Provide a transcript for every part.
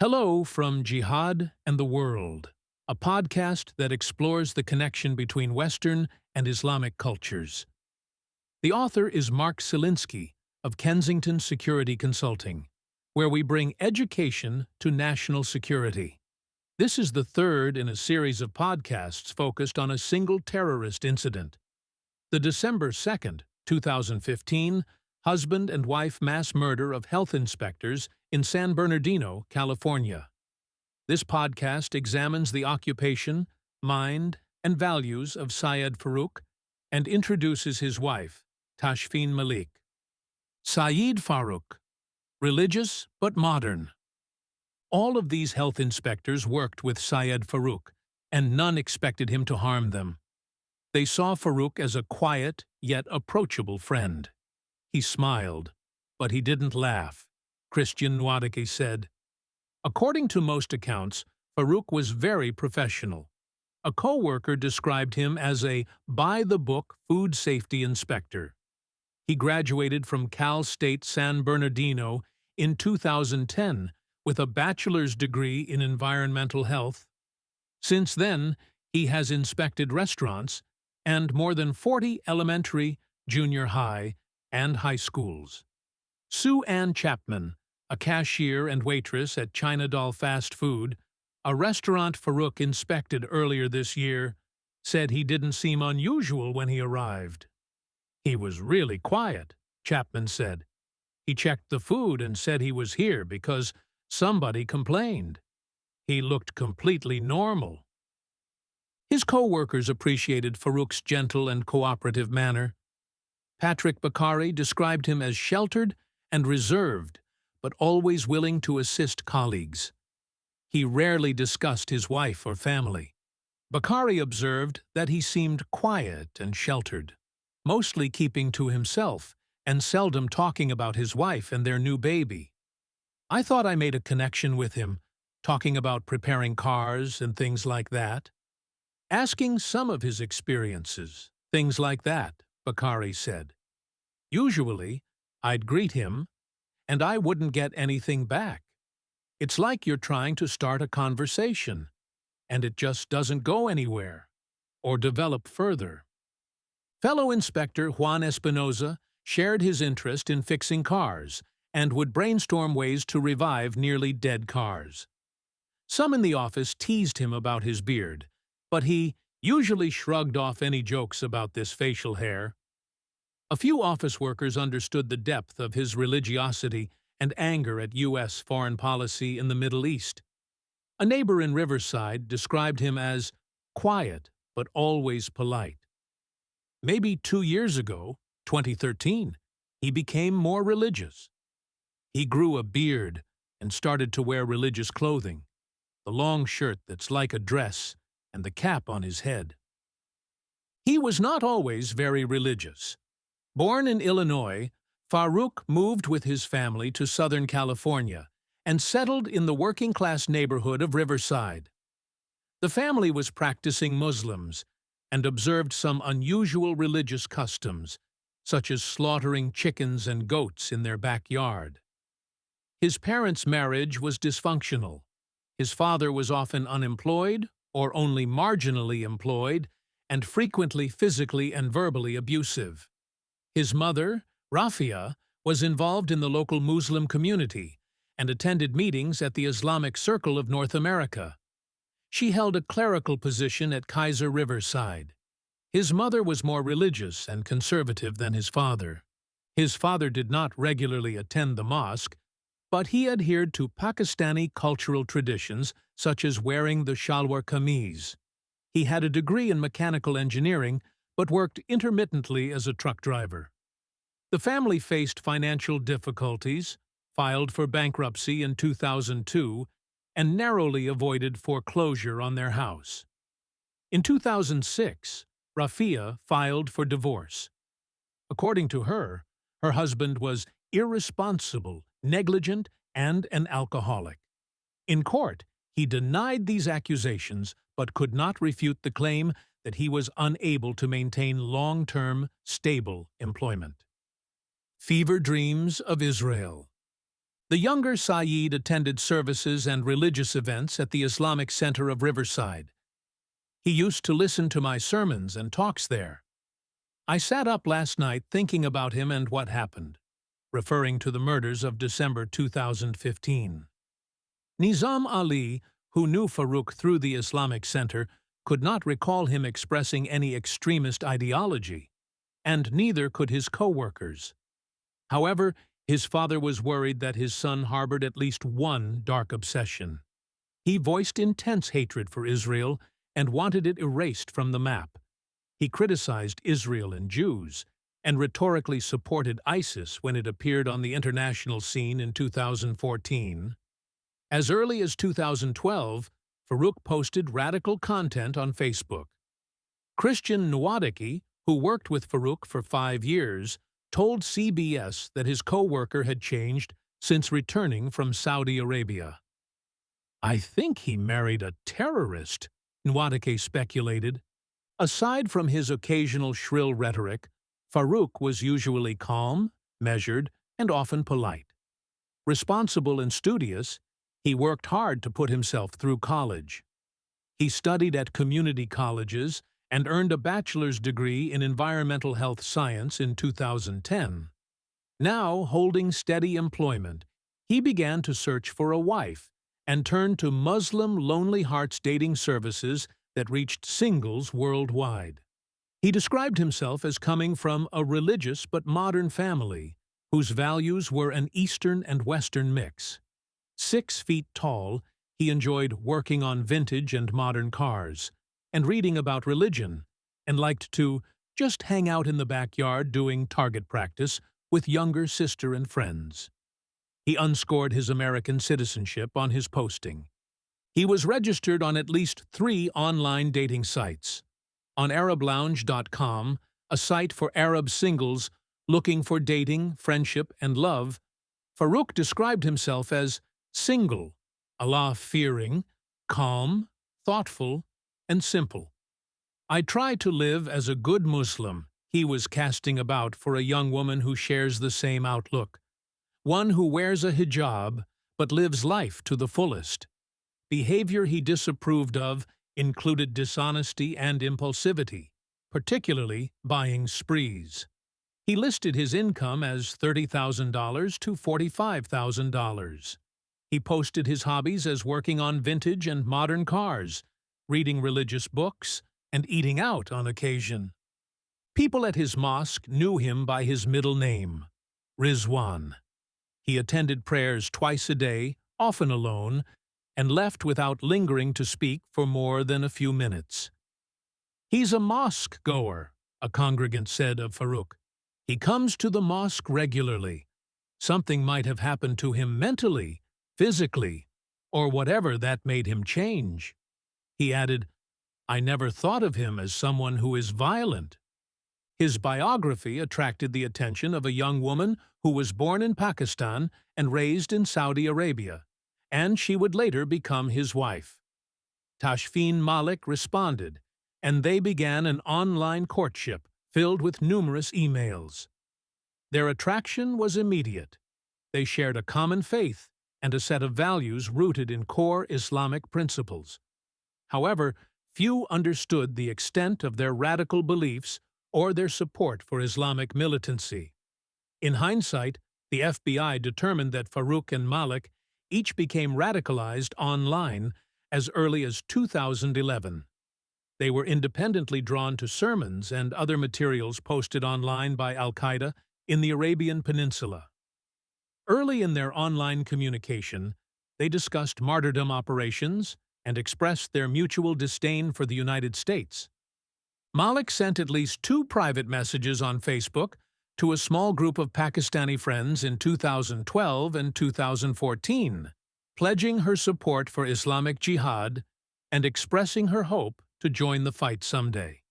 Hello from Jihad and the World, a podcast that explores the connection between Western and Islamic cultures. The author is Mark Silinsky of Kensington Security Consulting, where we bring education to national security. This is the third in a series of podcasts focused on a single terrorist incident. The December 2nd, 2015, husband and wife mass murder of health inspectors in San Bernardino, California. This podcast examines the occupation, mind, and values of Syed Farook and introduces his wife, Tashfeen Malik. Syed Farook, religious but modern. All of these health inspectors worked with Syed Farook, and none expected him to harm them. They saw Farook as a quiet yet approachable friend. He smiled, but he didn't laugh, Christian Nwadike said. According to most accounts, Farook was very professional. A co-worker described him as a by-the-book food safety inspector. He graduated from Cal State San Bernardino in 2010 with a bachelor's degree in environmental health. Since then, he has inspected restaurants and more than 40 elementary, junior high, and high schools. Sue Ann Chapman, a cashier and waitress at China Doll Fast Food, a restaurant Farook inspected earlier this year, said he didn't seem unusual when he arrived. He was really quiet, Chapman said. He checked the food and said he was here because somebody complained. He looked completely normal. His co-workers appreciated Farook's gentle and cooperative manner. Patrick Bakari described him as sheltered and reserved, but always willing to assist colleagues. He rarely discussed his wife or family. Bakari observed that he seemed quiet and sheltered, mostly keeping to himself and seldom talking about his wife and their new baby. I thought I made a connection with him, talking about preparing cars and things like that. Asking some of his experiences, things like that, Bakari said. Usually, I'd greet him, and I wouldn't get anything back. It's like you're trying to start a conversation, and it just doesn't go anywhere or develop further. Fellow inspector Juan Espinoza shared his interest in fixing cars and would brainstorm ways to revive nearly dead cars. Some in the office teased him about his beard, but he usually shrugged off any jokes about this facial hair. A few office workers understood the depth of his religiosity and anger at U.S. foreign policy in the Middle East. A neighbor in Riverside described him as quiet but always polite. Maybe 2 years ago, 2013, he became more religious. He grew a beard and started to wear religious clothing, the long shirt that's like a dress and the cap on his head. He was not always very religious. Born in Illinois, Farook moved with his family to Southern California and settled in the working-class neighborhood of Riverside. The family was practicing Muslims and observed some unusual religious customs, such as slaughtering chickens and goats in their backyard. His parents' marriage was dysfunctional. His father was often unemployed or only marginally employed, and frequently physically and verbally abusive. His mother, Rafia, was involved in the local Muslim community and attended meetings at the Islamic Circle of North America. She held a clerical position at Kaiser Riverside. His mother was more religious and conservative than his father. His father did not regularly attend the mosque, but he adhered to Pakistani cultural traditions such as wearing the shalwar kameez. He had a degree in mechanical engineering, but worked intermittently as a truck driver. The family faced financial difficulties, filed for bankruptcy in 2002, and narrowly avoided foreclosure on their house. In 2006, Rafia filed for divorce. According to her, her husband was irresponsible, negligent, and an alcoholic. In court, he denied these accusations but could not refute the claim that he was unable to maintain long-term, stable employment. Fever dreams of Israel. The younger Saeed attended services and religious events at the Islamic Center of Riverside. He used to listen to my sermons and talks there. I sat up last night thinking about him and what happened, referring to the murders of December 2015. Nizam Ali, who knew Farouk through the Islamic Center, could not recall him expressing any extremist ideology, and neither could his co-workers. However, his father was worried that his son harbored at least one dark obsession. He voiced intense hatred for Israel and wanted it erased from the map. He criticized Israel and Jews, and rhetorically supported ISIS when it appeared on the international scene in 2014. As early as 2012, Farouk posted radical content on Facebook. Christian Nwadiki, who worked with Farouk for 5 years, told CBS that his co-worker had changed since returning from Saudi Arabia. "I think he married a terrorist," Nwadiki speculated. Aside from his occasional shrill rhetoric, Farouk was usually calm, measured, and often polite. Responsible and studious, he worked hard to put himself through college. He studied at community colleges and earned a bachelor's degree in environmental health science in 2010. Now, holding steady employment, he began to search for a wife and turned to Muslim Lonely Hearts dating services that reached singles worldwide. He described himself as coming from a religious but modern family whose values were an Eastern and Western mix. 6 feet tall, he enjoyed working on vintage and modern cars, and reading about religion, and liked to just hang out in the backyard doing target practice with younger sister and friends. He unscored his American citizenship on his posting. He was registered on at least 3 online dating sites. On ArabLounge.com, a site for Arab singles looking for dating, friendship, and love, Farouk described himself as single, Allah-fearing, calm, thoughtful, and simple. "I try to live as a good Muslim," he was casting about for a young woman who shares the same outlook. One who wears a hijab but lives life to the fullest. Behavior he disapproved of included dishonesty and impulsivity, particularly buying sprees. He listed his income as $30,000 to $45,000. He posted his hobbies as working on vintage and modern cars, reading religious books, and eating out on occasion. People at his mosque knew him by his middle name, Rizwan. He attended prayers twice a day, often alone, and left without lingering to speak for more than a few minutes. "He's a mosque-goer," a congregant said of Farouk. "He comes to the mosque regularly. Something might have happened to him mentally, physically, or whatever that made him change." He added, "I never thought of him as someone who is violent." His biography attracted the attention of a young woman who was born in Pakistan and raised in Saudi Arabia, and she would later become his wife. Tashfeen Malik responded, and they began an online courtship filled with numerous emails. Their attraction was immediate. They shared a common faith and a set of values rooted in core Islamic principles. However, few understood the extent of their radical beliefs or their support for Islamic militancy. In hindsight, the FBI determined that Farouk and Malik each became radicalized online as early as 2011. They were independently drawn to sermons and other materials posted online by al-Qaeda in the Arabian Peninsula. Early in their online communication, they discussed martyrdom operations and expressed their mutual disdain for the United States. Malik sent at least 2 private messages on Facebook to a small group of Pakistani friends in 2012 and 2014, pledging her support for Islamic Jihad and expressing her hope to join the fight someday.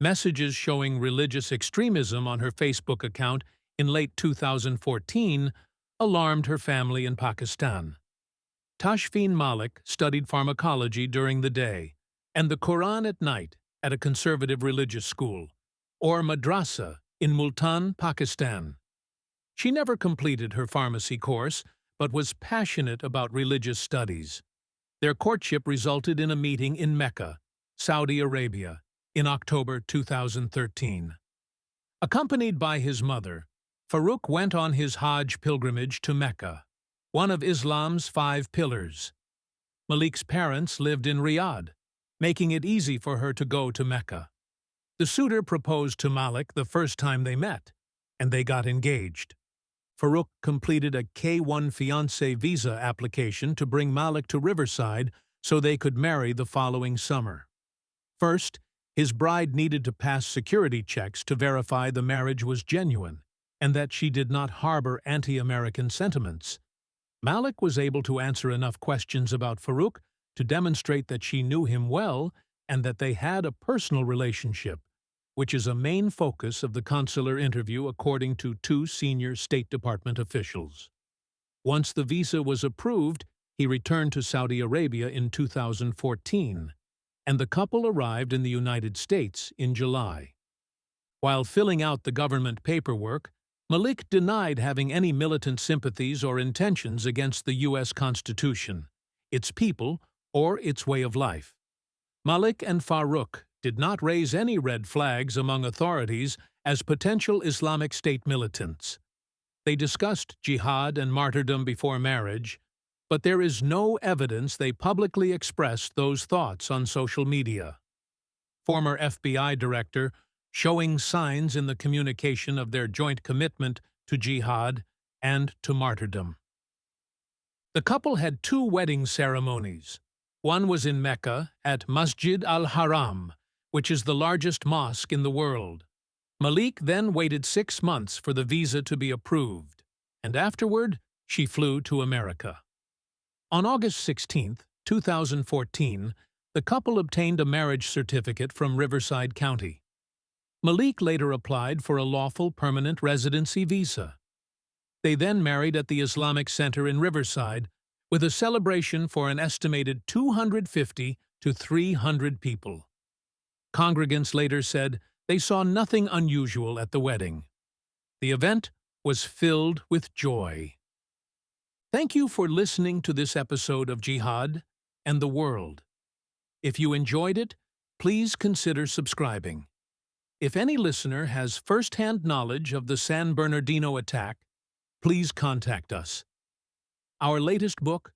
Messages showing religious extremism on her Facebook account in late 2014 alarmed her family in Pakistan. Tashfeen Malik studied pharmacology during the day and the Koran at night at a conservative religious school, or madrasa, in Multan, Pakistan. She never completed her pharmacy course, but was passionate about religious studies. Their courtship resulted in a meeting in Mecca, Saudi Arabia, in October 2013. Accompanied by his mother, Farouk went on his Hajj pilgrimage to Mecca, one of Islam's 5 pillars. Malik's parents lived in Riyadh, making it easy for her to go to Mecca. The suitor proposed to Malik the first time they met, and they got engaged. Farouk completed a K-1 fiancé visa application to bring Malik to Riverside so they could marry the following summer. First, his bride needed to pass security checks to verify the marriage was genuine and that she did not harbor anti-American sentiments. Malik was able to answer enough questions about Farouk to demonstrate that she knew him well and that they had a personal relationship, which is a main focus of the consular interview according to 2 senior State Department officials. Once the visa was approved, he returned to Saudi Arabia in 2014, and the couple arrived in the United States in July. While filling out the government paperwork, Malik denied having any militant sympathies or intentions against the U.S. Constitution, its people, or its way of life. Malik and Farouk did not raise any red flags among authorities as potential Islamic State militants. They discussed jihad and martyrdom before marriage, but there is no evidence they publicly expressed those thoughts on social media. Former FBI director, showing signs in the communication of their joint commitment to jihad and to martyrdom. The couple had 2 wedding ceremonies. One was in Mecca at Masjid al-Haram, which is the largest mosque in the world. Malik then waited 6 months for the visa to be approved, and afterward, she flew to America. On August 16, 2014, the couple obtained a marriage certificate from Riverside County. Malik later applied for a lawful permanent residency visa. They then married at the Islamic Center in Riverside, with a celebration for an estimated 250 to 300 people. Congregants later said they saw nothing unusual at the wedding. The event was filled with joy. Thank you for listening to this episode of Jihad and the World. If you enjoyed it, please consider subscribing. If any listener has first-hand knowledge of the San Bernardino attack, please contact us. Our latest book,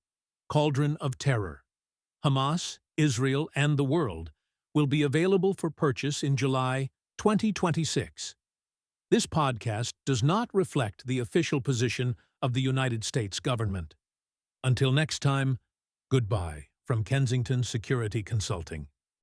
Cauldron of Terror, Hamas, Israel, and the World, will be available for purchase in July 2026. This podcast does not reflect the official position of the United States government. Until next time, goodbye from Kensington Security Consulting.